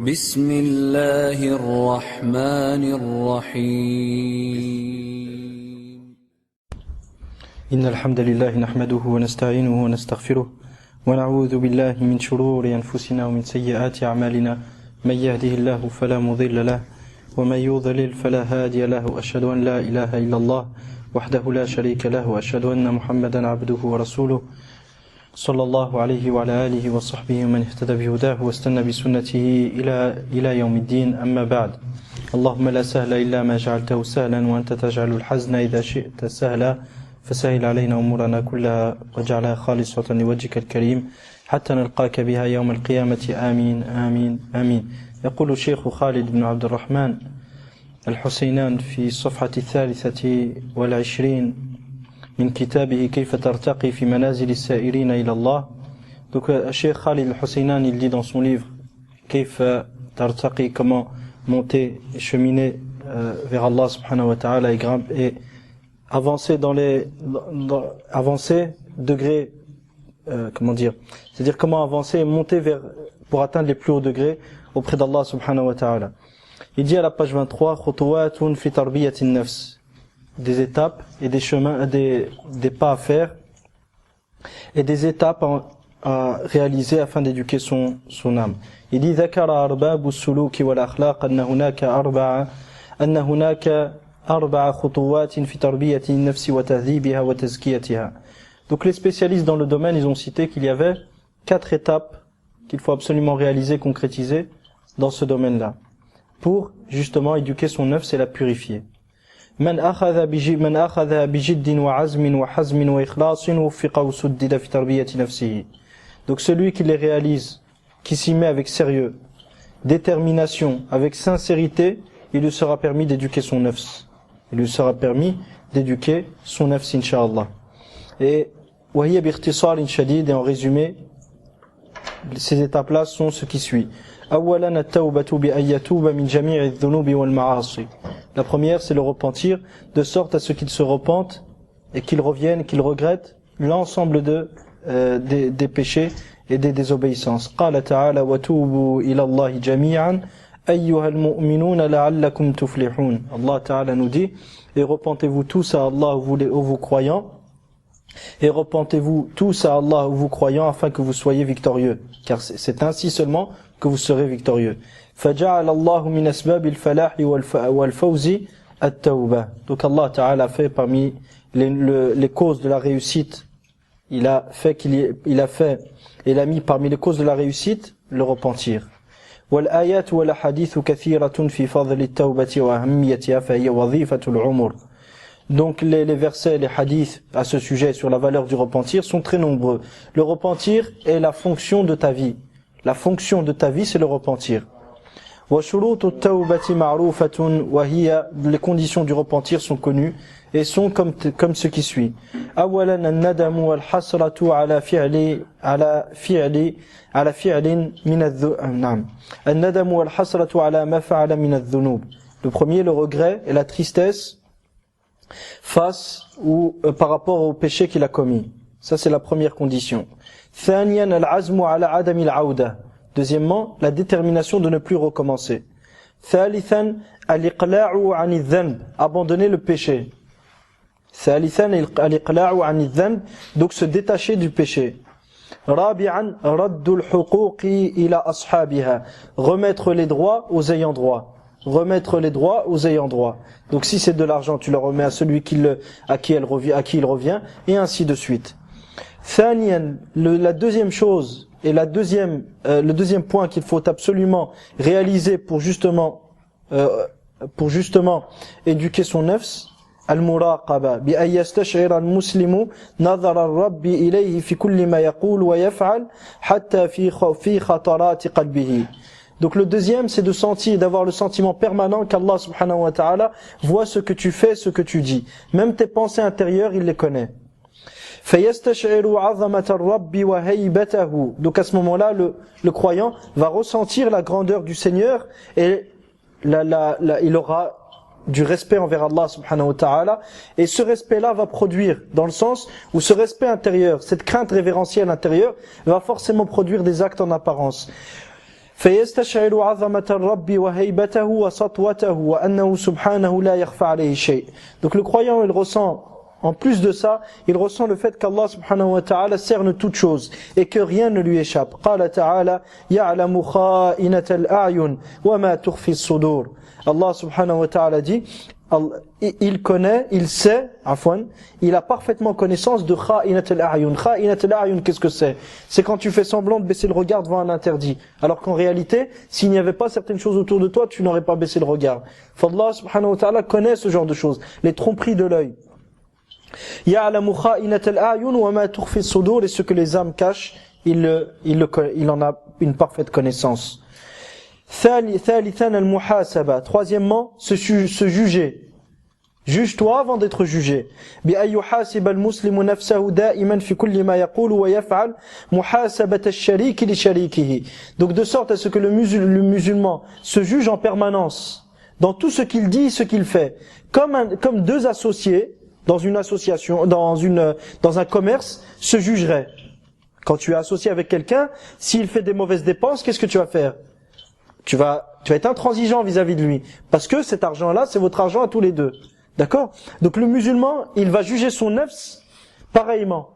بسم الله الرحمن الرحيم إن الحمد لله نحمده ونستعينه ونستغفره ونعوذ بالله من شرور أنفسنا ومن سيئات أعمالنا من يهده الله فلا مضل له ومن يضلل فلا هادي له وأشهد أن لا إله إلا الله وحده لا شريك له وأشهد أن محمدا عبده ورسوله صلى الله عليه وعلى آله وصحبه ومن اهتدى بهداه واستنى بسنته إلى يوم الدين أما بعد اللهم لا سهل إلا ما جعلته سهلا وأنت تجعل الحزن إذا شئت سهلا فسهل علينا أمورنا كلها واجعلها خالصة لوجهك الكريم حتى نلقاك بها يوم القيامة آمين آمين آمين. يقول الشيخ خالد بن عبد الرحمن الحسينان في الصفحة 23 من كتابه كيف ترتقي في منازل السائرين إلى الله. Donc Cheikh Khalid al-Husaynan il dit dans son livre كيف ترتقي, comment monter et cheminer vers Allah subhanahu wa ta'ala et avancer avancer degrés, c'est-à-dire comment avancer et monter pour atteindre les plus hauts degrés auprès d'Allah subhanahu wa ta'ala. Il dit à la page 23 خطوات في تربية النفس, des étapes et des chemins, des pas à faire et des étapes à réaliser afin d'éduquer son âme. Il dit ذكر أرباب السلوك والأخلاق أن هناك أربع خطوات في تربية النفس وتهذيبها وتزكيتها. Donc les spécialistes dans le domaine, ils ont cité qu'il y avait 4 étapes qu'il faut absolument réaliser, concrétiser dans ce domaine-là pour justement éduquer son nefs et la purifier. من أخذها بجد وعزم وحزم وإخلاص وفق وسدد في تربية نفسه. Donc celui qui les réalise, qui s'y met avec sérieux, détermination, avec sincérité, il lui sera permis d'éduquer son nefs. Il lui sera permis d'éduquer son nefs, incha'Allah. Et وهي باختصار شديد, et en résumé, ces étapes-là sont ce qui suit. أولا التوبة بأن يتوب من جميع الذنوب والمعاصي. La première, c'est le repentir, de sorte à ce qu'il se repente et qu'il revienne, qu'il regrette l'ensemble des péchés et des désobéissances. قال تعالى وتوبوا إلى الله جميعا أيها المؤمنون لعلكم تفلحون. Allah Ta'ala nous dit, et repentez-vous tous à Allah, vous croyants, et repentez-vous tous à Allah, vous croyants, afin que vous soyez victorieux, car c'est ainsi seulement que vous serez victorieux. فجعل الله من أسباب الفلاح والفوز التوبة. Donc Allah Ta'ala a fait parmi les causes de la réussite, il a mis parmi les causes de la réussite le repentir. والآيات والأحاديث كثيرة في فضل التوبة وأهميتها فهي وظيفة العمر. Donc les versets, les hadiths à ce sujet sur la valeur du repentir sont très nombreux. Le repentir est la fonction de ta vie. La fonction de ta vie, c'est le repentir. وشروط التوبة معروفة وهي, les conditions du repentir sont connues et sont comme ce qui suit. أولا الندم والحسرة على فعل من الذنوب. الندم والحسرة على ما فعل من الذنوب. Le premier, le regret et la tristesse face ou par rapport au péché qu'il a commis. Ça, c'est la première condition. ثانيا العزم على عدم العودة. Deuxièmement, la détermination de ne plus recommencer. ثالثا الإقلاع عن الذنب, abandonner le péché. ثالثا الإقلاع عن الذنب, donc se détacher du péché. رابعا رد الحقوق إلى أصحابها, remettre les droits aux ayants droit. Remettre les droits aux ayants droit. Donc si c'est de l'argent, tu le remets à celui à qui il revient, et ainsi de suite. ثانيا, la deuxième chose et le deuxième point qu'il faut absolument réaliser pour justement éduquer son nefs, المراقبة بأن يستشعر المسلم نظر الرب إليه في كل ما يقول ويفعل حتى في خطرات قلبه. Donc le deuxième, c'est de sentir, d'avoir le sentiment permanent qu'Allah subhanahu wa ta'ala voit ce que tu fais, ce que tu dis. Même tes pensées intérieures, il les connaît. فَيَسْتَشْعِرُ عَظَمَةَ الرَّبِّ وَهَيْبَتَهُ. Donc à ce moment-là, le croyant va ressentir la grandeur du Seigneur et il aura du respect envers Allah subhanahu wa ta'ala, et ce respect-là va produire, dans le sens où ce respect intérieur, cette crainte révérentielle intérieure, va forcément produire des actes en apparence. فيستشعر عظمة الرب وهيبته وسطوته وأنه سبحانه لا يخفى عليه شيء. Donc le croyant, il ressent, en plus de ça, il ressent le fait qu'Allah subhanahu wa ta'ala cerne toutes choses et que rien ne lui échappe. قال تعالى يعلم خائنة الأعين وما تخفي الصدور. Allah subhanahu wa ta'ala dit, il connaît, il sait, il a parfaitement connaissance de kha'inat al-a'yun. Kha'inat al-a'yun, qu'est-ce que c'est? C'est quand tu fais semblant de baisser le regard devant un interdit. Alors qu'en réalité, s'il n'y avait pas certaines choses autour de toi, tu n'aurais pas baissé le regard. Allah subhanahu wa ta'ala connaît ce genre de choses, les tromperies de l'œil. Ya'lamu kha'inat al-a'yun wa ma tukhfi as-sudur, et ce que les âmes cachent, il en a une parfaite connaissance. Troisièmement, se juger. Juge-toi avant d'être jugé. بأن يحاسب المسلم نفسه دائما في كل ما يقول ويفعل محاسبة الشريك لشريكه. Donc de sorte à ce que le musulman se juge en permanence dans tout ce qu'il dit, ce qu'il fait, comme deux associés dans une association, dans un commerce, se jugeraient. Quand tu es associé avec quelqu'un, s'il fait des mauvaises dépenses, qu'est-ce que tu vas faire? Tu vas être intransigeant vis-à-vis de lui. Parce que cet argent-là, c'est votre argent à tous les deux. D'accord? Donc le musulman, il va juger son nafs pareillement.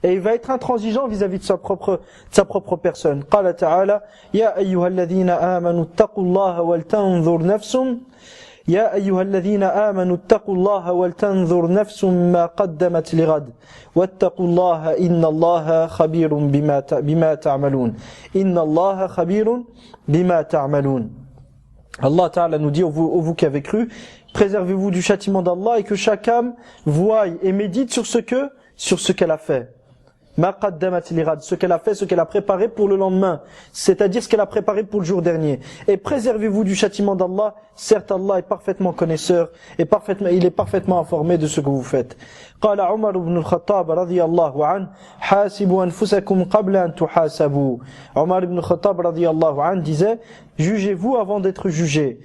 Et il va être intransigeant vis-à-vis de sa propre personne. قال تعالى يا أيها الذين آمنوا اتقوا الله ولتنظر نفس يا أيها الذين آمنوا اتقوا الله ولتنظر نفس ما قدمت لغد واتقوا الله إن الله خبير بما تعملون إن الله خبير بما تعملون. Allah Ta'ala nous dit, vous qui avez cru, préservez-vous du châtiment d'Allah et que chaque âme voie et médite sur ce qu'elle a fait. Ma qaddamat lirad, ce qu'elle a fait, ce qu'elle a préparé pour le lendemain, c'est-à-dire ce qu'elle a préparé pour le jour dernier. Et préservez-vous du châtiment d'Allah, certes Allah est parfaitement connaisseur et il est parfaitement informé de ce que vous faites. قال عمر بن الخطاب رضي الله عنه حاسبوا أنفسكم قبل أن تحاسبوا. Omar ibn Khattab رضي الله عنه disait, jugez-vous avant d'être jugés.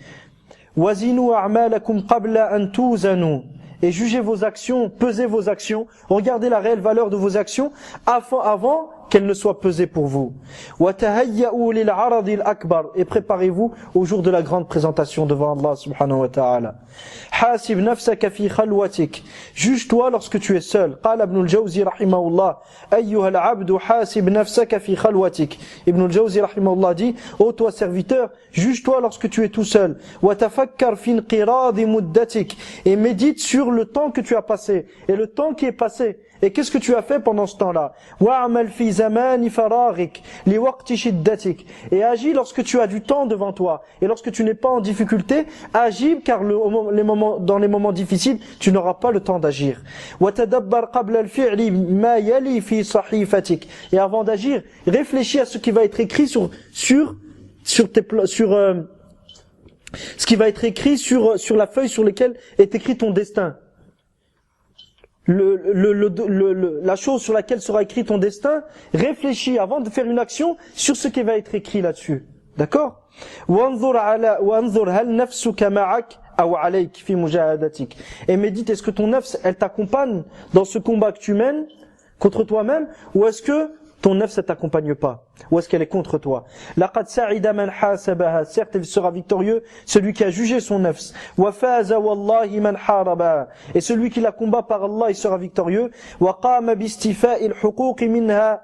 وزنوا أعمالكم قبل أن توزنوا. Et jugez vos actions, pesez vos actions, regardez la réelle valeur de vos actions avant qu'elles ne soient pesées pour vous. وَتَهَيَّأُوا لِلْعَرَضِ الْأَكْبَرِ. Et préparez-vous au jour de la grande présentation devant Allah subhanahu wa ta'ala. حَاسِبْ نَفْسَكَ فِي خَلْوَتِكَ. Juge-toi lorsque tu es seul. قال ابن الجوزي رحمه الله أيها العبد حاسب نفسك في خلوتك. Ibn al-Jawzi rahimahullah dit, ô toi serviteur, juge-toi lorsque tu es tout seul. وَتَفَكَّرْ فِي انْقِرَاضِ مُدَّتِكَ. Et médite sur le temps que tu as passé et le temps qui est passé. Et qu'est-ce que tu as fait pendant ce temps-là? وَعْمَلْ فِي زَمَانِ فَرَاغِكَ لِوَقْتِ شِدَّتِكَ. Et agis lorsque tu as du temps devant toi. Et lorsque tu n'es pas en difficulté, agis car dans les moments difficiles, tu n'auras pas le temps d'agir. وَتَدَبَّرْ قَبْلَ الْفِعْلِ مَا يَلِي فِي صَحِيفَتِكَ. Et avant d'agir, réfléchis à ce qui va être écrit sur ce qui va être écrit sur la feuille sur laquelle est écrit ton destin. La chose sur laquelle sera écrit ton destin, réfléchis avant de faire une action sur ce qui va être écrit là-dessus. D'accord? Et médite, est-ce que ton nafs, elle t'accompagne dans ce combat que tu mènes contre toi-même, ou est-ce que ton nafs ne t'accompagne pas, ou est-ce qu'elle est contre toi? لَقَدْ سَعِدَ مَنْ حَاسَبَهَا. Certes, il sera victorieux celui qui a jugé son nafs. وَفَازَ وَاللَّهِ مَنْ حَارَبَهَا. Et celui qui la combat par Allah, il sera victorieux. وَقَامَ بِاسْتِفَاءِ الْحُقُوقِ مِنْهَا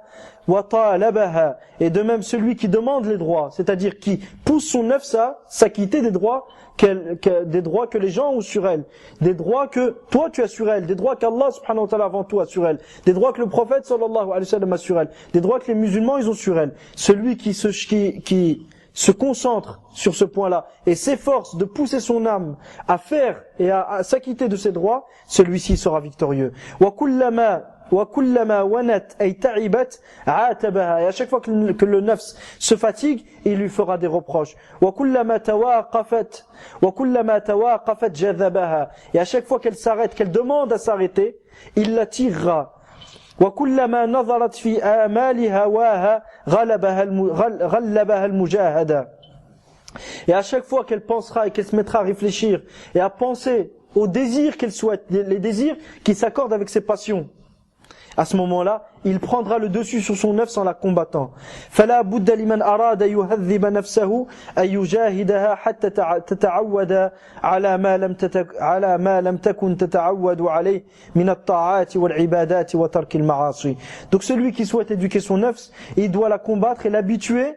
وَطَالَبَهَا. Et de même celui qui demande les droits, c'est-à-dire qui pousse son nafs à s'acquitter des droits que les gens ont sur elle, des droits que toi tu as sur elle, des droits qu'Allah subhanahu wa ta'ala avant toi a sur elle, des droits que le prophète sallallahu alayhi wa sallam a sur elle, des droits que les musulmans ils ont sur elle. Celui qui se concentre sur ce point-là et s'efforce de pousser son âme à faire et à s'acquitter de ses droits, celui-ci sera victorieux. وَكُلَّمَا وَنَتْ أَيْ تَعِبَتْ عَاتَبَهَا. Et à chaque fois que le nafs se fatigue, il lui fera des reproches. وَكُلَّمَا تَوَاقَفَتْ جَذَبَهَا. Et à chaque fois qu'elle s'arrête, qu'elle demande à s'arrêter, il la tirera. وَكُلَّمَا نَظَرَتْ فِي آمَالِ هَوَاهَا غَلَّبَهَا الْمُجَاهَدَةِ. Et à chaque fois qu'elle pensera et qu'elle se mettra à réfléchir et à penser aux désirs qu'elle souhaite, les désirs qui s'accordent avec ses passions, à ce moment-là, il prendra le dessus sur son nafs en la combattant. فلا بد لمن أراد يهذب نفسه أن يجاهدها حتى تتعود على ما لم تكن تتعود عليه من الطاعات والعبادات وترك المعاصي. Donc celui qui souhaite éduquer son nafs, il doit la combattre et l'habituer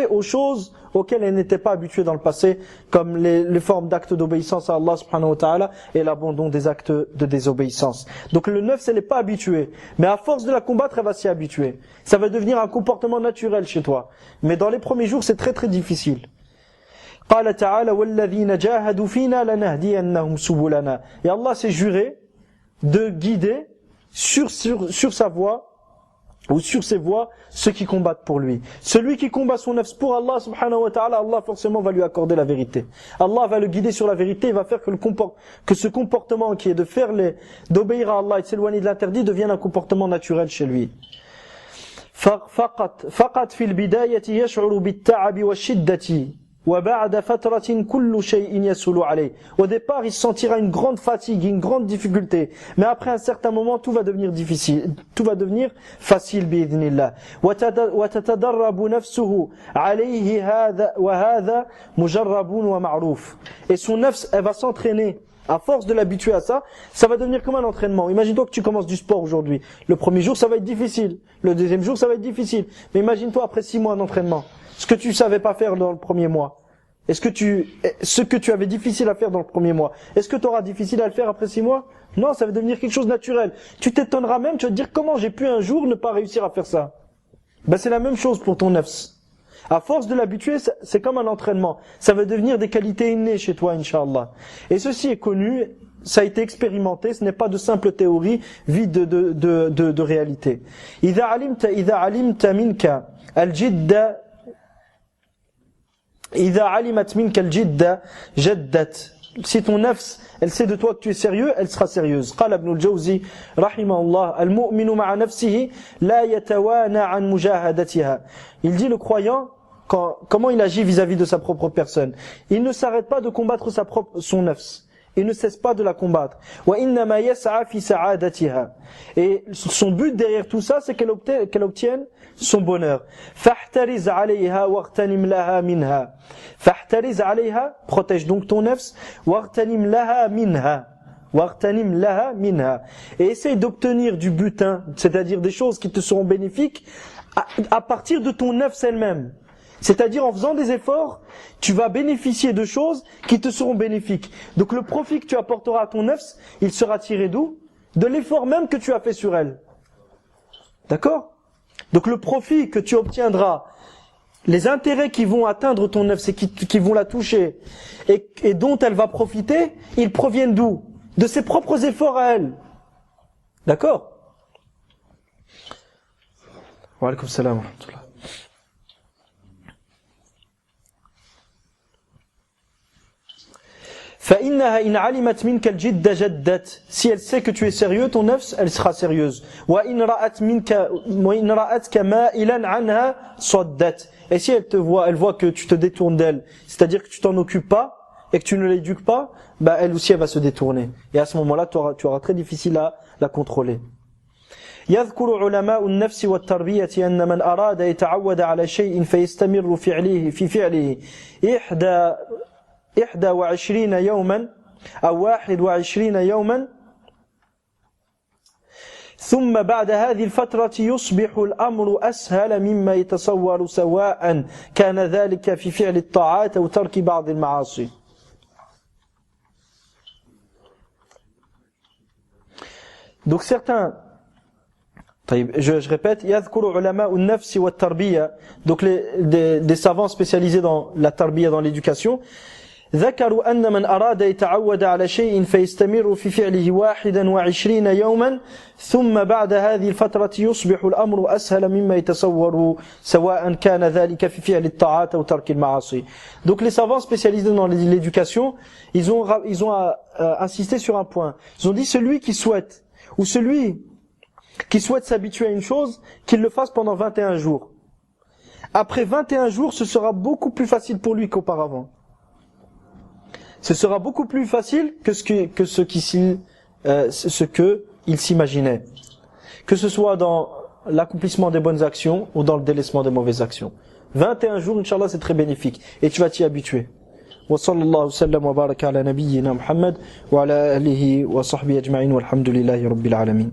aux choses auxquelles elle n'était pas habituée dans le passé, comme les formes d'actes d'obéissance à Allah subhanahu wa ta'ala et l'abandon des actes de désobéissance. Donc le nafs, elle n'est pas habituée, mais à force de la combattre, elle va s'y habituer. Ça va devenir un comportement naturel chez toi. Mais dans les premiers jours, c'est très très difficile. قال تعالى والذين جاهدوا فينا لنهدينهم سبلنا. Et Allah s'est juré de guider sur sa voie ou sur ses voies ceux qui combattent pour lui. Celui qui combat son nafs pour Allah subhanahu wa ta'ala, Allah forcément va lui accorder la vérité. Allah va le guider sur la vérité, il va faire que ce comportement qui est d'obéir à Allah et de s'éloigner de l'interdit devienne un comportement naturel chez lui. فقط في البداية يشعر بالتعب والشدة وبعد فترة كل شيء يسهل عليه. Au départ, il sentira une grande fatigue, une grande difficulté, mais après un certain moment, tout va devenir difficile, tout va devenir facile بإذن الله. وتتدرب نفسه عليه هذا وهذا مجرب ومعروف. Et son nafs, elle va s'entraîner. À force de l'habituer à ça, ça va devenir comme un entraînement. Imagine-toi que tu commences du sport aujourd'hui. Le premier jour, ça va être difficile. Le deuxième jour, ça va être difficile. Mais imagine-toi après 6 mois d'entraînement. Ce que tu savais pas faire dans le premier mois. Ce que tu avais difficile à faire dans le premier mois. Est-ce que tu auras difficile à le faire après 6 mois? Non, ça va devenir quelque chose de naturel. Tu t'étonneras même, tu vas te dire comment j'ai pu un jour ne pas réussir à faire ça. C'est la même chose pour ton nafs. À force de l'habituer, c'est comme un entraînement. Ça va devenir des qualités innées chez toi, Inch'Allah. Et ceci est connu, ça a été expérimenté, ce n'est pas de simple théorie vide de réalité. إذا علمت منك الجد إذا علمت منك الجد جدت. Si ton nafs, elle sait de toi que tu es sérieux, elle sera sérieuse. قال ابن الجوزي رحمه الله المؤمن مع نفسه لا يتوانى عن مجاهدتها. Il dit le croyant comment il agit vis-à-vis de sa propre personne. Il ne s'arrête pas de combattre son nafs. Il ne cesse pas de la combattre. وإنما يسعى في سعادتها. Et son but derrière tout ça, c'est qu'elle obtienne son bonheur. فاحترز عليها واغتنم لها منها. فاحترز عليها, protège donc ton nafs. واغتنم لها منها. واغتنم لها منها. Et essaye d'obtenir du butin, c'est-à-dire des choses qui te seront bénéfiques à partir de ton nafs elle-même. C'est-à-dire en faisant des efforts, tu vas bénéficier de choses qui te seront bénéfiques. Donc le profit que tu apporteras à ton nafs, il sera tiré d'où? De l'effort même que tu as fait sur elle. D'accord? Donc le profit que tu obtiendras, les intérêts qui vont atteindre ton nafs et qui vont la toucher et dont elle va profiter, ils proviennent d'où? De ses propres efforts à elle. D'accord? Wa alaykoum salam wa rahmatullah. فإنها إن علمت منك الجد جدت. Si elle sait que tu es sérieux, ton nafs, elle sera sérieuse. وإن رأتك مائلا عنها صدت. Et si elle voit que tu te détournes d'elle, c'est-à-dire que tu t'en occupes pas et que tu ne l'éduques pas, elle aussi elle va se détourner. Et à ce moment-là, tu auras très difficile à la contrôler. يذكر علماء النفس والتربية أن من أراد يتعود على شيء فيستمر في فعله 21 يوما أو 21 يوما ثم بعد هذه الفترة يصبح الأمر أسهل مما يتصور سواء كان ذلك في فعل الطاعات أو ترك بعض المعاصي. Donc certains, je répète, يذكر علماء النفس والتربية, donc des savants spécialisés dans la tarbiya, dans l'éducation, ذكروا أن من أراد يتعود على شيء فيستمر في فعله 21 يوما ثم بعد هذه الفترة يصبح الأمر أسهل مما يتصور سواء كان ذلك في فعل الطاعات أو ترك المعاصي. Donc les savants spécialisés dans l'éducation, ils ont insisté sur un point. Ils ont dit celui qui souhaite s'habituer à une chose, qu'il le fasse pendant 21 jours. Après 21 jours, ce sera beaucoup plus facile pour lui qu'auparavant. Ce sera beaucoup plus facile que ce qu'il s'imaginait. que ce soit dans l'accomplissement des bonnes actions ou dans le délaissement des mauvaises actions. 21 jours, Inch'Allah, c'est très bénéfique et tu vas t'y habituer. وصلى الله وسلم وبارك على نبينا محمد وعلى آله وصحبه أجمعين والحمد لله رب العالمين.